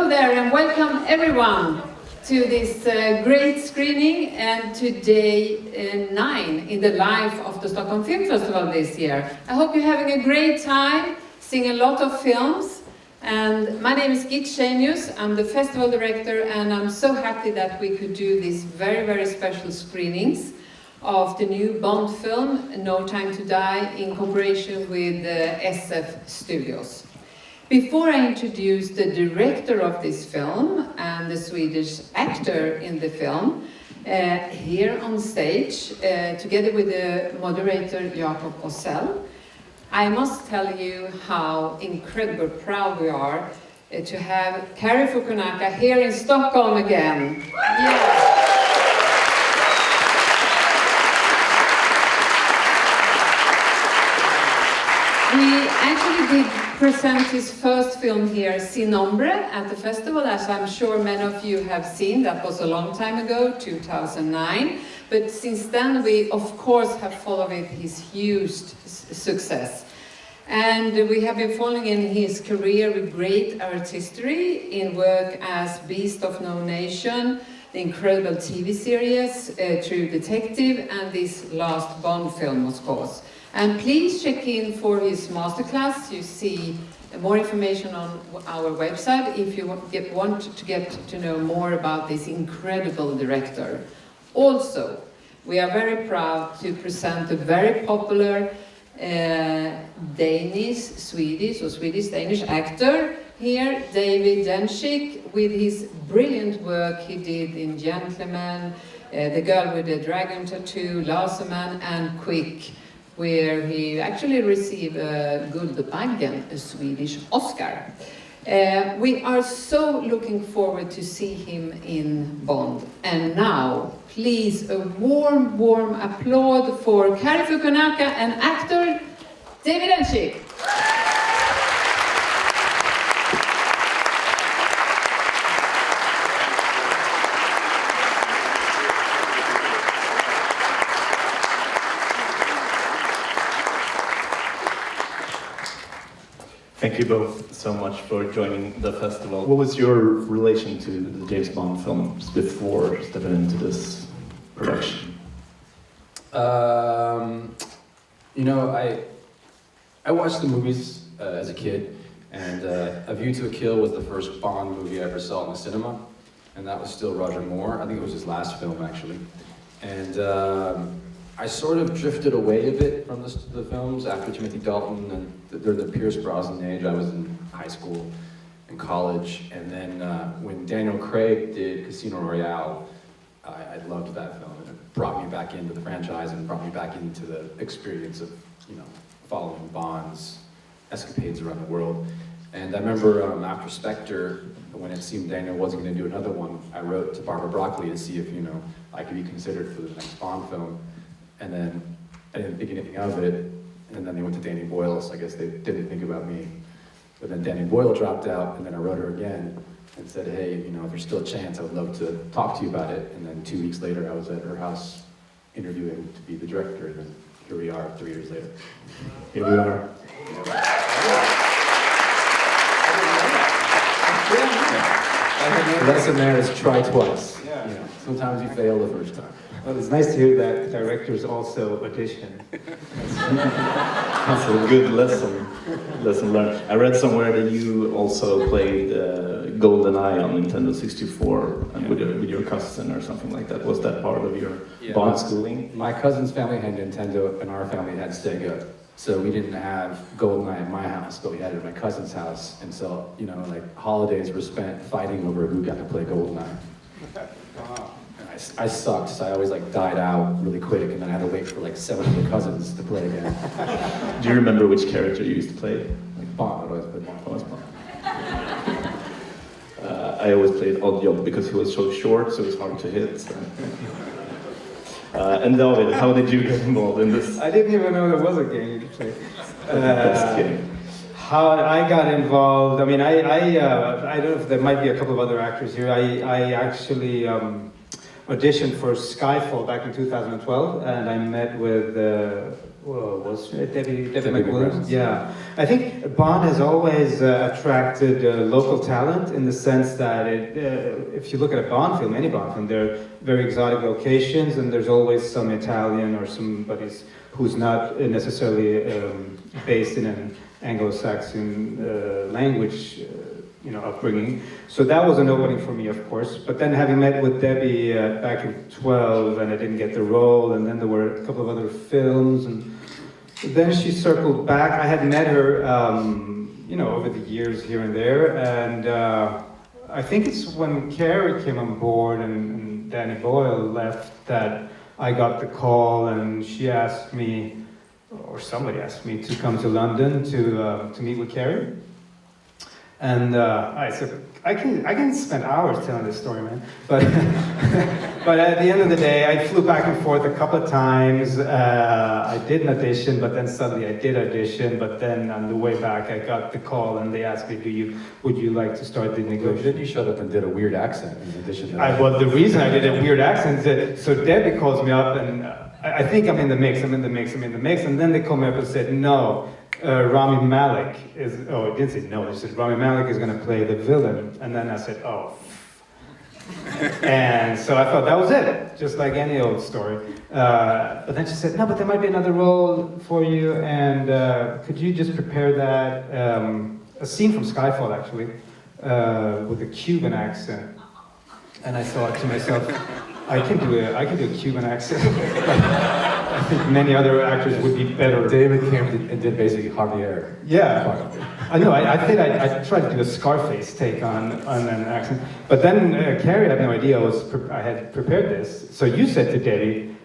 Hello there and welcome everyone to this great screening and today 9 in the life of the Stockholm Film Festival this year. I hope you're having a great time, seeing a lot of films. And my name is Dencik, I'm the festival director and I'm so happy that we could do these very, very special screenings of the new Bond film, No Time to Die, in cooperation with SF Studios. Before I introduce the director of this film and the Swedish actor in the film, here on stage, together with the moderator Jakob Ossell, I must tell you how incredibly proud we are to have Cary Fukunaga here in Stockholm again. Yeah. We actually did present his first film here, Sin Nombre, at the festival, as I'm sure many of you have seen. That was a long time ago, 2009. But since then, we of course have followed his huge success. And we have been following in his career with great artistry in work as Beast of No Nation, the incredible TV series, True Detective, and this last Bond film, of course. And please check in for his masterclass. You see more information on our website if you want to get to know more about this incredible director. Also, we are very proud to present a very popular Swedish-Danish actor here, David Dencik, with his brilliant work he did in Gentleman, The Girl with the Dragon Tattoo, Laserman, and Quick, where he actually received Guldbaggen, a Swedish Oscar. We are so looking forward to see him in Bond. And now, please, a warm, warm applause for Cary Fukunaga and actor David Dencik. Thank you both so much for joining the festival. What was your relation to the James Bond films before stepping into this production? You know, I watched the movies as a kid, and A View to a Kill was the first Bond movie I ever saw in the cinema, and that was still Roger Moore. I think it was his last film, actually. And I sort of drifted away a bit from the films after Timothy Dalton and the Pierce Brosnan age. I was in high school and college, and then when Daniel Craig did Casino Royale, I loved that film, and it brought me back into the franchise and brought me back into the experience of, you know, following Bond's escapades around the world. And I remember after Spectre, when it seemed Daniel wasn't going to do another one, I wrote to Barbara Broccoli to see if, you know, I could be considered for the next Bond film. And then I didn't think anything of it, and then they went to Danny Boyle, so I guess they didn't think about me. But then Danny Boyle dropped out, and then I wrote her again and said, hey, you know, if there's still a chance, I would love to talk to you about it. And then 2 weeks later, I was at her house interviewing to be the director, and then here we are 3 years later. Here we are. Lesson there is try twice. Yeah. You know, sometimes you fail the first time. Well, it's nice to hear that directors also audition. That's a good lesson learned. I read somewhere that you also played GoldenEye on Nintendo 64 and with your cousin or something like that. Was that part of your Bond schooling? My cousin's family had Nintendo and our family had Sega. So we didn't have GoldenEye at my house, but we had it at my cousin's house. And so, you know, like holidays were spent fighting over who got to play GoldenEye. Wow. I sucked, so I always like died out really quick, and then I had to wait for like 7 other cousins to play again. Do you remember which character you used to play? Like Bond, I'd always play Bond. Always Bond. I always played Oddjob because he was so short, so it's hard to hit. So. And David, how did you get involved in this? I didn't even know there was a game you could play. Best game. How I got involved, I mean, I don't know if there might be a couple of other actors here. I actually auditioned for Skyfall back in 2012, and I met with was it Debbie McWilliams? Yeah, I think Bond has always attracted local talent in the sense that if you look at a Bond film, any Bond film, there are very exotic locations, and there's always some Italian or somebody who's not necessarily based in an Anglo-Saxon language. Upbringing. So that was an opening for me, of course. But then having met with Debbie back in 12, and I didn't get the role, and then there were a couple of other films, and then she circled back. I had met her, over the years here and there, and I think it's when Cary came on board and Danny Boyle left that I got the call, and she asked me, or somebody asked me to come to London to meet with Cary. And I can spend hours telling this story, man. But but at the end of the day, I flew back and forth a couple of times. I did an audition, but then suddenly I did audition. But then on the way back, I got the call, and they asked me, would you like to start the negotiation? Then you showed up and did a weird accent in addition to that. Well, the reason I did a weird accent is so Debbie calls me up, and I think I'm in the mix, and then they call me up and said, no. Rami Malek it didn't say no, they said Rami Malek is going to play the villain. And then I said, oh. And so I thought that was it, just like any old story. But then she said, no, but there might be another role for you, and could you just prepare that, a scene from Skyfall actually, with a Cuban accent. And I thought to myself, I can do a Cuban accent. I think many other actors would be better. David came and did basically Javier. Yeah, I know. I think I tried to do a Scarface take on an accent, but then Cary had no idea I had prepared this. So you said to Debbie,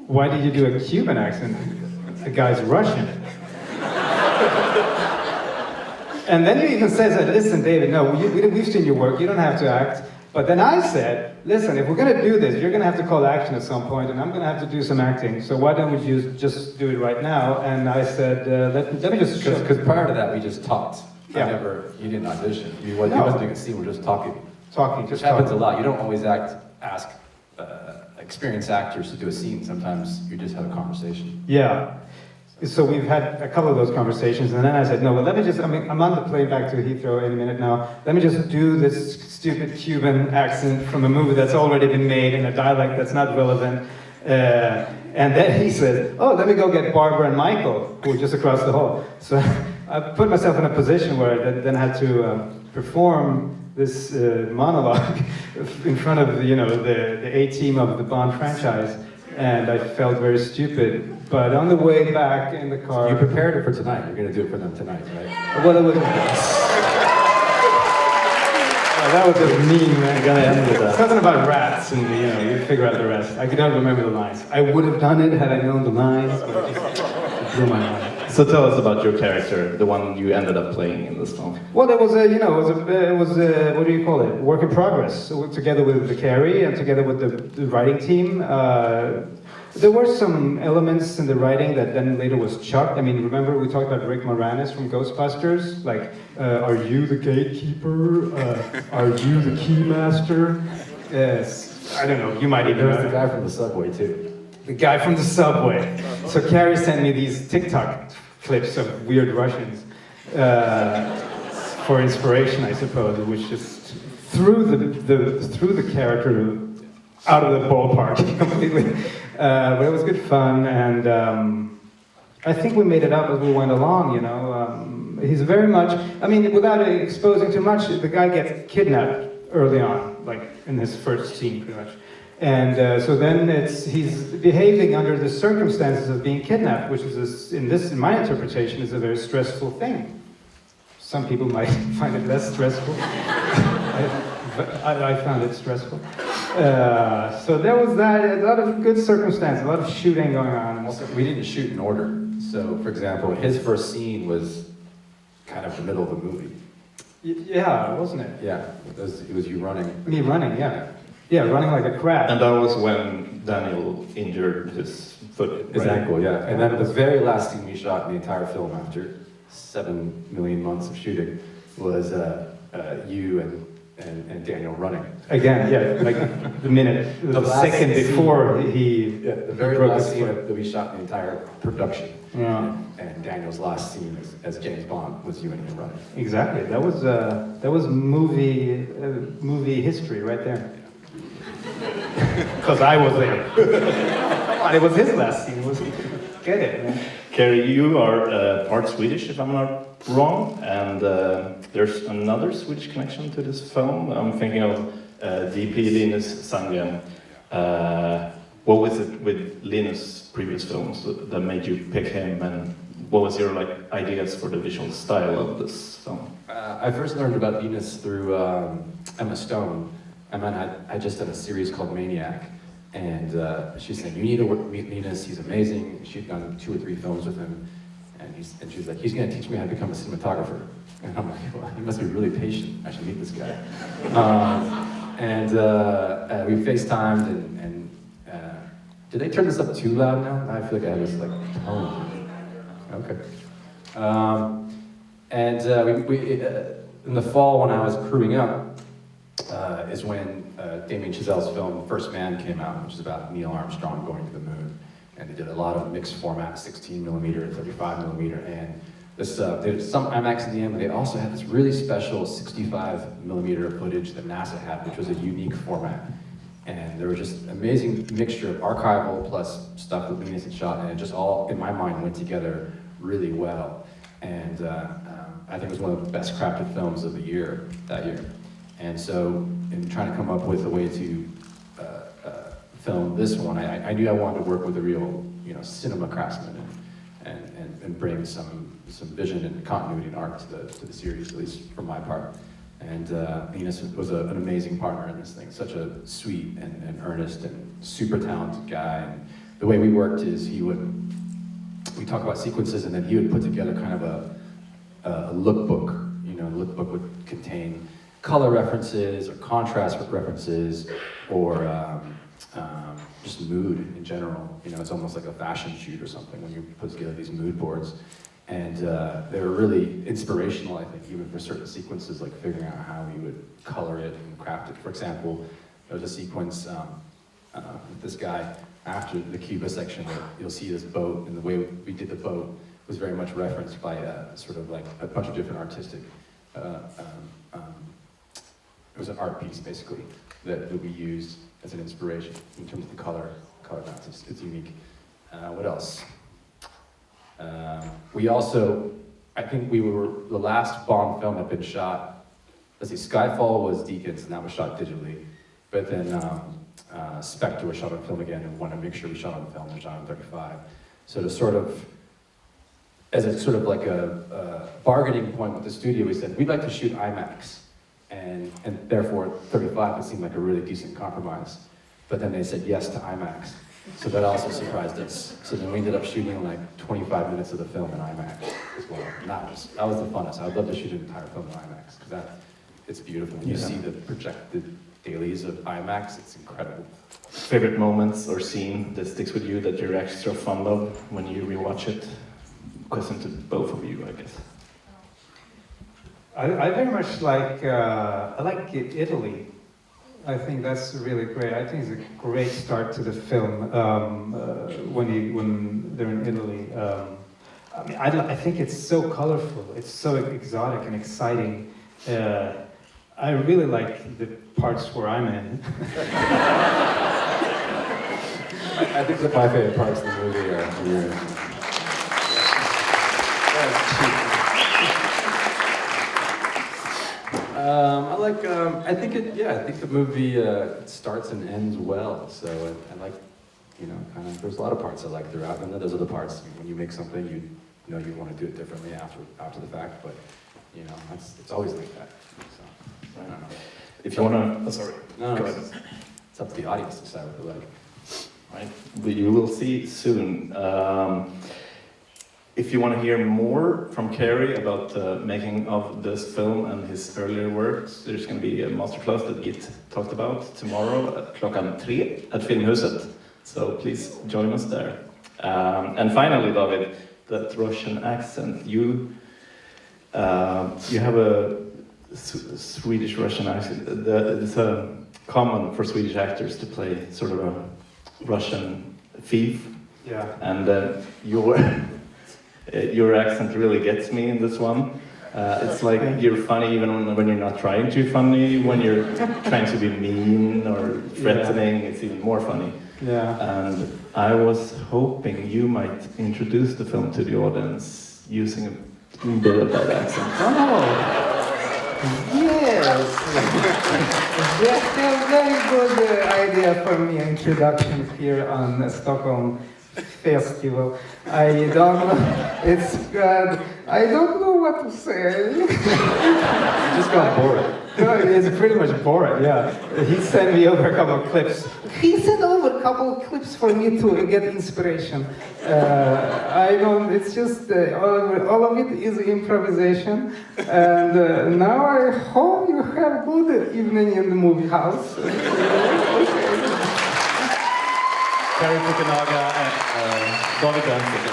"Why did you do a Cuban accent? The guy's Russian." And then you even said, "Listen, David, no, we've seen your work. You don't have to act." But then I said, listen, if we're going to do this, you're going to have to call action at some point, and I'm going to have to do some acting. So why don't we just do it right now? And I said, let me just... Because prior to that, we just talked. Yeah. You didn't audition. You wasn't doing a scene, we're just talking. Which happens a lot. You don't always ask experienced actors to do a scene. Sometimes you just have a conversation. Yeah. So we've had a couple of those conversations, and then I said, no, well, let me just, I'm on the plane back to Heathrow in a minute now. Let me just do this stupid Cuban accent from a movie that's already been made in a dialect that's not relevant. And then he said, oh, let me go get Barbara and Michael, who were just across the hall. So I put myself in a position where I then had to perform this monologue in front of the A-team of the Bond franchise. And I felt very stupid. But on the way back in the car... So you prepared it for tonight. You're going to do it for them tonight, right? Well, it was... that was just mean, man. Gotta end with that. Something about rats, and you figure out the rest. I don't remember the lines. I would have done it had I known the lines, but it blew my mind. So tell us about your character, the one you ended up playing in this film. Well, it was what do you call it? Work in progress. So together with the Cary and together with the writing team, there were some elements in the writing that then later was chucked. I mean, remember we talked about Rick Moranis from Ghostbusters? Like, are you the gatekeeper? Are you the keymaster? I don't know. You might even. There was the guy from the subway too. The guy from the subway. So Cary sent me these TikTok clips of weird Russians for inspiration, I suppose, which just threw the character out of the ballpark completely. But it was good fun, and I think we made it up as we went along. He's very much. I mean, without exposing too much, the guy gets kidnapped early on, like in his first scene, pretty much. And so then he's behaving under the circumstances of being kidnapped, which is, in my interpretation, is a very stressful thing. Some people might find it less stressful. I found it stressful. So there was that, a lot of good circumstances, a lot of shooting going on. Also, we didn't shoot in order. So, for example, his first scene was kind of the middle of the movie. Yeah, wasn't it? Yeah, it was you running. Me running, yeah. Yeah, running like a crab. And that was when Daniel injured his foot. His ankle, yeah. And then the very last scene we shot in the entire film after 7 million months of shooting was you and and Daniel running. Again, yeah, like the minute, the second before he. Yeah, the very broke last his scene foot. that we shot in the entire production. Yeah. And Daniel's last scene as James Bond was you and him running. Exactly. That was movie history right there. Because I was there. It was his last scene. Get it, man. Cary, you are part Swedish, if I'm not wrong, and there's another Swedish connection to this film. I'm thinking of DP Linus Sandgren. What was it with Linus' previous films that made you pick him, and what was your ideas for the visual style of this film? I first learned about Linus through Emma Stone. I just did a series called Maniac, and she said, you need to meet Linus, he's amazing. She'd done 2 or 3 films with him, and she was like, he's gonna teach me how to become a cinematographer. And I'm like, well, he must be really patient, I should meet this guy. We FaceTimed, and did they turn this up too loud now? I feel like I have this tone. Okay. In the fall when I was crewing up, is when Damien Chazelle's film First Man came out, which is about Neil Armstrong going to the moon. And they did a lot of mixed format, 16mm, 35mm, and this, they did some IMAX in the end, but they also had this really special 65mm footage that NASA had, which was a unique format. And there was just an amazing mixture of archival plus stuff that Linus had shot, and it just all, in my mind, went together really well. And I think it was one of the best crafted films of the year, that year. And so, in trying to come up with a way to film this one, I knew I wanted to work with a real, cinema craftsman and bring some vision and continuity and art to the series, at least from my part. And Linus was an amazing partner in this thing, such a sweet and earnest and super talented guy. And the way we worked is we talk about sequences, and then he would put together kind of a lookbook. The lookbook would contain color references or contrast references or just mood in general. It's almost like a fashion shoot or something when you put together these mood boards. And they were really inspirational, I think, even for certain sequences, like figuring out how we would color it and craft it. For example, there was a sequence with this guy after the Cuba section where you'll see this boat, and the way we did the boat was very much referenced by sort of like a bunch of different artistic, it was an art piece basically that we used as an inspiration in terms of the color balance. It's unique. What else? We also, I think we were, the last Bond film had been shot, let's see, Skyfall was Deacon's, and that was shot digitally. But then Spectre was shot on film again, and wanted to make sure we shot on film and shot on 35. So to sort of, as a sort of like a bargaining point with the studio, we said, we'd like to shoot IMAX, and therefore 35 would seem like a really decent compromise. But then they said yes to IMAX. So that also surprised us. So then we ended up shooting like 25 minutes of the film in IMAX as well. And that was the funnest. I'd love to shoot an entire film in IMAX because it's beautiful. When you see the projected dailies of IMAX, it's incredible. Favorite moments or scene that sticks with you that you're extra fond of when you rewatch it? Question to both of you, I guess. I very much like I like Italy. I think that's really great. I think it's a great start to the film when they're in Italy. I think it's so colorful. It's so exotic and exciting. I really like the parts where I'm in. I think that my favorite parts of the movie are here. I think the movie starts and ends well. So I like, kind of. There's a lot of parts I like throughout, and then there's other parts when you make something, you want to do it differently after the fact. But it's always like that. So I don't know. If you wanna, sorry. No, go ahead. it's up to the audience to decide what they like. Right, but you will see soon. If you want to hear more from Cary about the making of this film and his earlier works, there's going to be a masterclass that Git talked about tomorrow at klockan 3 at Filmhuset. So please join us there. And finally, David, that Russian accent. You have a Swedish-Russian accent. It's common for Swedish actors to play sort of a Russian thief. Yeah. And your accent really gets me in this one. It's like you're funny even when you're not trying to be funny. When you're trying to be mean or threatening, it's even more funny. Yeah. And I was hoping you might introduce the film to the audience using a bit of that accent. Oh, yes. That's a very good idea for me, introduction here on Stockholm Festival. I don't know, it's good. I don't know what to say. You just got bored. No, it's pretty much boring, yeah. He sent me over a couple of clips. He sent over a couple of clips for me to get inspiration. I don't, it's just, all of it is improvisation. And now I hope you have a good evening in the movie house. Cary Fukunaga and David Dencik.